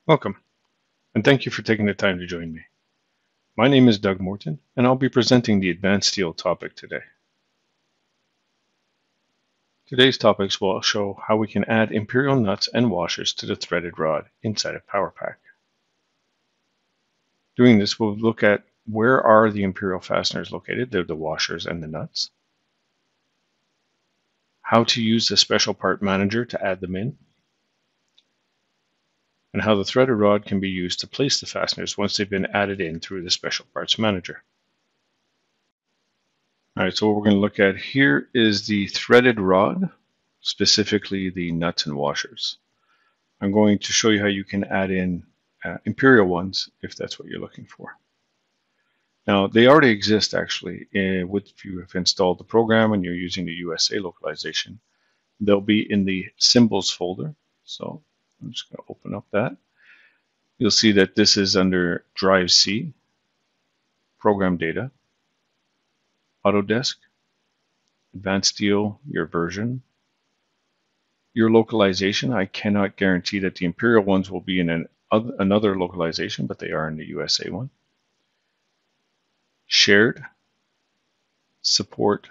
Welcome, and thank you for taking the time to join me. My name is Doug Morton, and I'll be presenting the advanced steel topic today. Today's topics will show how we can add imperial nuts and washers to the threaded rod inside of PowerPack. Doing this, we'll look at where are the imperial fasteners located, they're the washers and the nuts, how to use the special part manager to add them in, and how the threaded rod can be used to place the fasteners once they've been added in through the special parts manager. All right, so what we're going to look at here is the threaded rod, specifically the nuts and washers. I'm going to show you how you can add in imperial ones if that's what you're looking for. Now, they already exist actually. If you have installed the program and you're using the USA localization, they'll be in the symbols folder. So I'm just going to open up that. You'll see that this is under Drive C, Program Data, Autodesk, Advanced Steel, your version, your localization. I cannot guarantee that the imperial ones will be in another localization, but they are in the USA one. Shared, support,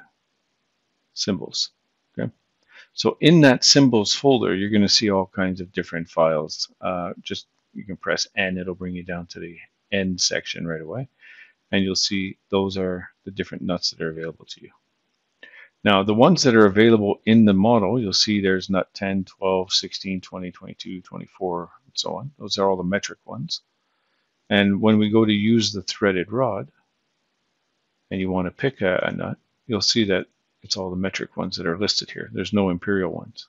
symbols. Okay, so in that symbols folder, you're going to see all kinds of different files. You can press N, it'll bring you down to the end section right away, and you'll see those are the different nuts that are available to you. Now, the ones that are available in the model, you'll see there's nut 10, 12, 16, 20, 22, 24, and so on. Those are all the metric ones. And when we go to use the threaded rod, and you want to pick a nut, you'll see that it's all the metric ones that are listed here. There's no imperial ones.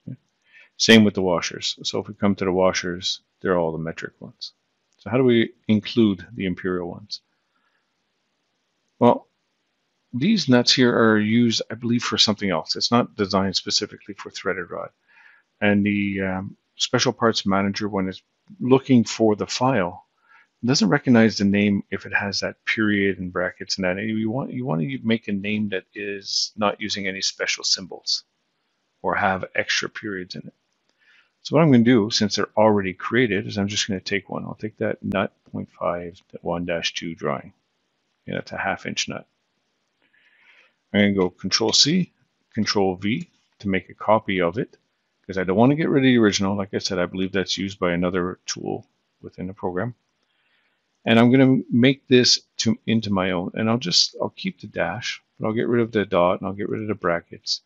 Okay. Same with the washers. So if we come to the washers, they're all the metric ones. So how do we include the imperial ones? Well, these nuts here are used, I believe, for something else. It's not designed specifically for threaded rod. And the special parts manager, when it's looking for the file, doesn't recognize the name if it has that period and brackets and that. You want to make a name that is not using any special symbols or have extra periods in it. So what I'm going to do, since they're already created, is I'm just going to take one. I'll take that nut 0.5 1-2 drawing. Yeah, that's a 1/2 inch nut. I'm going to go Control C, Control V to make a copy of it because I don't want to get rid of the original. Like I said, I believe that's used by another tool within the program. And I'm going to make this into my own. And I'll keep the dash, but I'll get rid of the dot and I'll get rid of the brackets.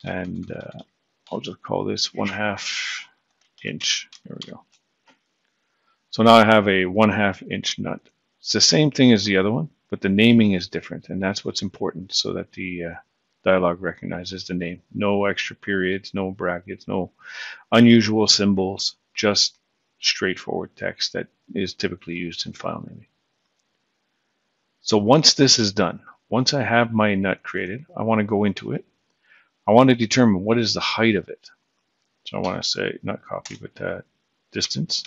And I'll just call this 1/2 inch. There we go. So now I have a 1/2 inch nut. It's the same thing as the other one, but the naming is different. And that's what's important so that the dialog recognizes the name. No extra periods, no brackets, no unusual symbols, just straightforward text that is typically used in file naming. So once this is done, once I have my nut created, I want to go into it. I want to determine what is the height of it. So I want to say, not copy, but distance.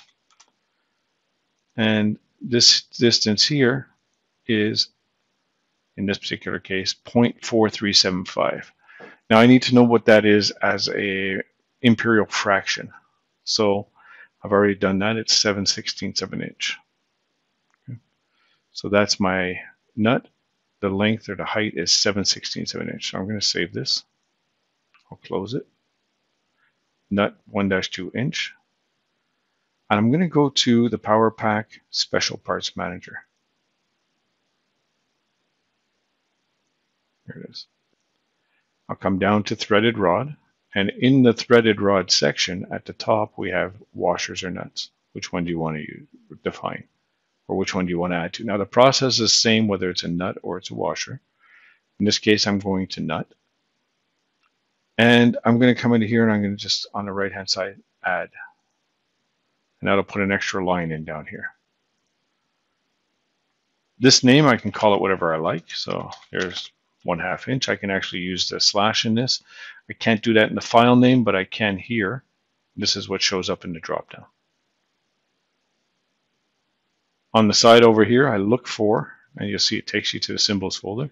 And this distance here is, in this particular case, 0.4375. Now I need to know what that is as a imperial fraction. So I've already done that. It's 7/16 of an inch. Okay. So that's my nut. The length or the height is 7/16 of an inch. So I'm going to save this. I'll close it. Nut 1-2 inch. And I'm going to go to the PowerPack Special Parts Manager. There it is. I'll come down to threaded rod. And in the threaded rod section at the top, we have washers or nuts. Which one do you want to define? Or which one do you want to add to? Now the process is the same whether it's a nut or it's a washer. In this case, I'm going to nut. And I'm going to come into here and I'm going to just, on the right hand side, add. And that'll put an extra line in down here. This name, I can call it whatever I like. So there's 1/2 inch. I can actually use the slash in this. I can't do that in the file name, but I can here. This is what shows up in the dropdown. On the side over here, I look for, and you'll see it takes you to the symbols folder.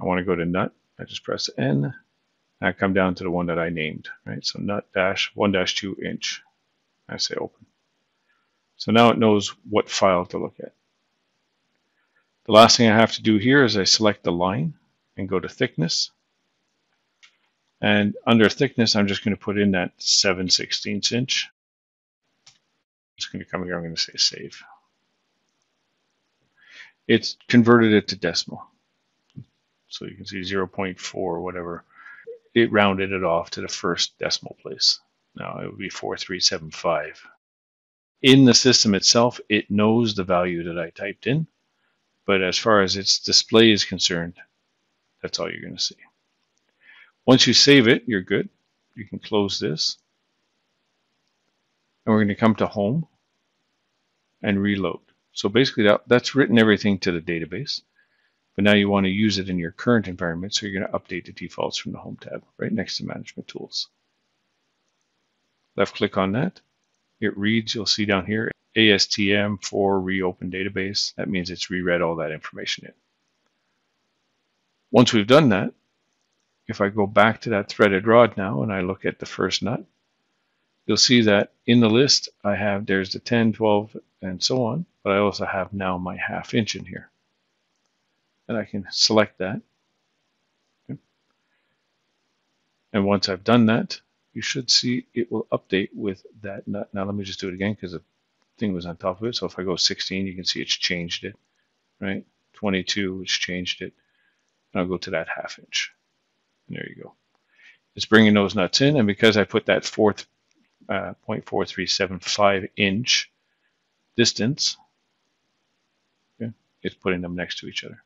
I want to go to nut. I just press N, And I come down to the one that I named, right? So nut dash 1-2 inch. I say open. So now it knows what file to look at. The last thing I have to do here is I select the line and go to thickness. And under thickness, I'm just going to put in that 7/16 inch. I'm just going to come here, I'm going to say save. It's converted it to decimal. So you can see 0.4 or whatever. It rounded it off to the first decimal place. Now it would be 4375. In the system itself, it knows the value that I typed in, but as far as its display is concerned, that's all you're going to see. Once you save it, you're good. You can close this. And we're going to come to home and reload. So basically that's written everything to the database, but now you want to use it in your current environment, so you're going to update the defaults from the Home tab right next to Management Tools. Left click on that. It reads, you'll see down here, ASTM for reopen database. That means it's reread all that information in. Once we've done that, if I go back to that threaded rod now and I look at the first nut, you'll see that in the list I have, there's the 10, 12, and so on, but I also have now my 1/2 inch in here. And I can select that. Okay. And once I've done that, you should see it will update with that nut. Now let me just do it again because the thing was on top of it. So if I go 16, you can see it's changed it, right? 22, it's changed it. And I'll go to that 1/2 inch. And there you go. It's bringing those nuts in, and because I put that 0.4375 inch distance, okay, it's putting them next to each other.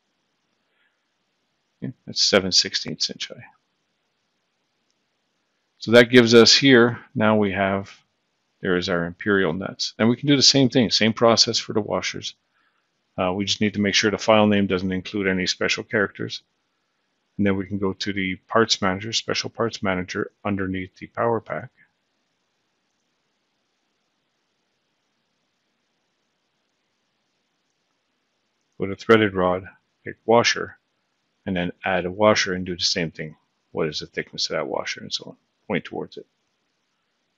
Okay, that's 7/16 inch high. So that gives us here, now we have, there is our imperial nuts. And we can do the same thing, same process for the washers. We just need to make sure the file name doesn't include any special characters. And then we can go to the Parts Manager, Special Parts Manager, underneath the PowerPack. Go to threaded rod, pick washer, and then add a washer and do the same thing. What is the thickness of that washer and so on. Point towards it.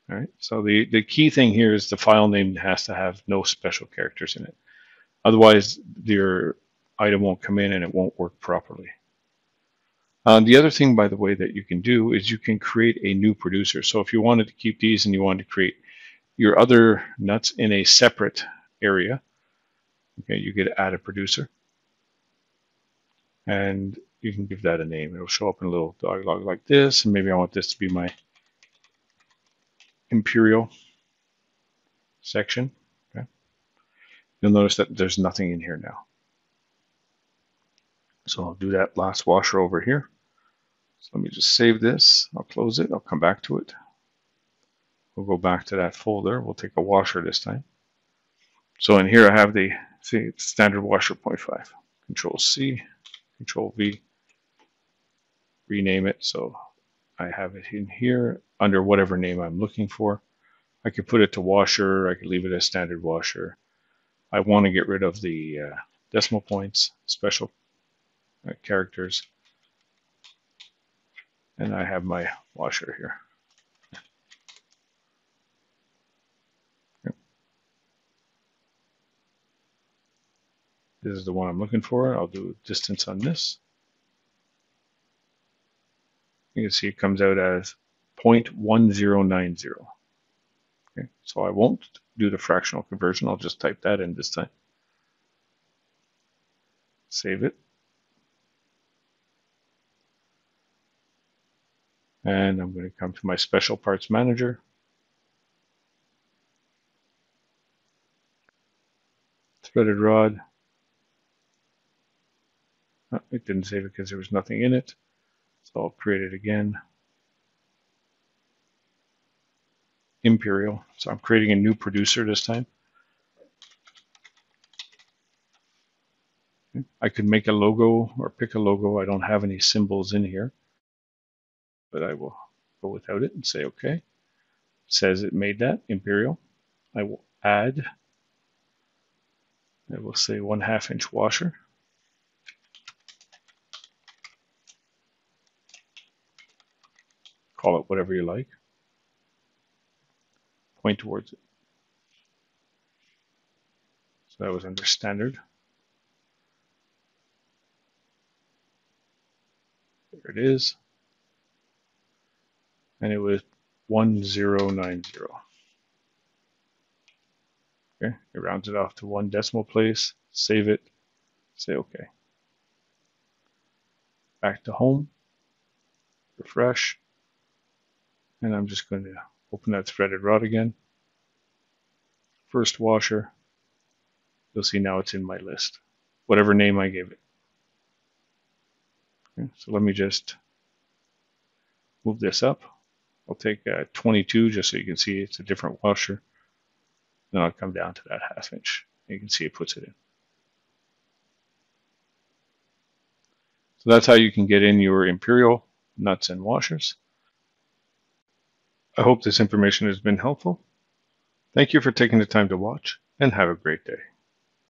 All right. So the key thing here is the file name has to have no special characters in it. Otherwise, your item won't come in and it won't work properly. The other thing, by the way, that you can do is you can create a new producer. So if you wanted to keep these and you wanted to create your other nuts in a separate area, okay, you could add a producer. And you can give that a name. It'll show up in a little dialog like this, and maybe I want this to be my imperial section. Okay. You'll notice that there's nothing in here now. So I'll do that last washer over here. So let me just save this. I'll close it. I'll come back to it. We'll go back to that folder. We'll take a washer this time. So in here I have the standard washer 0.5. Control C, Control V, rename it. So I have it in here under whatever name I'm looking for. I could put it to washer. I could leave it as standard washer. I want to get rid of the decimal points, special characters. And I have my washer here. Okay. This is the one I'm looking for. I'll do distance on this. You can see it comes out as 0.1090. Okay, so I won't do the fractional conversion. I'll just type that in this time. Save it. And I'm going to come to my Special Parts Manager. Threaded rod. Oh, it didn't save it because there was nothing in it. So I'll create it again. Imperial. So I'm creating a new producer this time. Okay. I could make a logo or pick a logo. I don't have any symbols in here, but I will go without it and say OK. It says it made that imperial. I will add. I will say 1/2 inch washer. Call it whatever you like. Point towards it. So that was under standard. There it is. And it was 1090. Okay, it rounds it off to one decimal place, save it, say OK. Back to home, refresh, and I'm just going to open that threaded rod again. First washer, you'll see now it's in my list, whatever name I gave it. Okay, so let me just move this up. I'll take 22 just so you can see it's a different washer. Then I'll come down to that 1/2 inch. You can see it puts it in. So that's how you can get in your imperial nuts and washers. I hope this information has been helpful. Thank you for taking the time to watch, and have a great day.